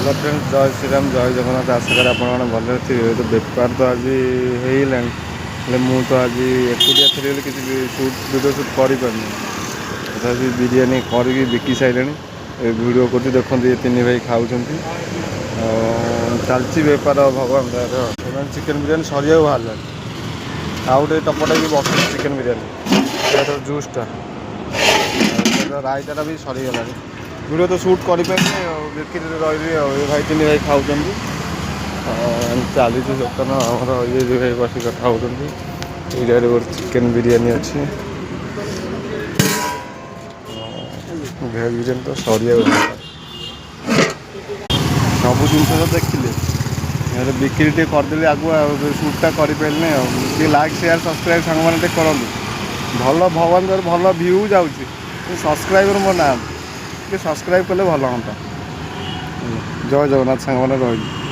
Hello friends जय श्रीराम जय जगन्नाथ आशा करें आपण भले थे तो बेपार तो आज होगा मु तो आज एकुटिया थी किसी शूट वीडियो शूट कर तथापि बिरीयानी करके बिकी सारे वीडियो कर देखते ये तीन भाई खाऊँ चलती बेपार भगवान दया चिकेन बिरियानी सरिया बाहर आउ गए टपटा भी बस चिकेन बिरियानी जूसटा रायता भी सरीगला वीडियो तो शूट कर बिक्री रही भाई तीन भाई खाऊँ चली दुकान आमर ये भाई बस खाऊँ ये गोटे चिकेन बिरियानी अच्छी भेज बिरियानी तो सरिया सब जिन तो देखिले बिक्री टे करदे आगुआ शूटा करें लाइक शेयर सब्सक्राइब सांग मैंने करूँ भल भगवान द्वारा भल भ्यू जाऊँगी सब्सक्राइबर मो ना सब्सक्राइब कले भल हाँ जय जगन्नाथ सांग मैंने रही।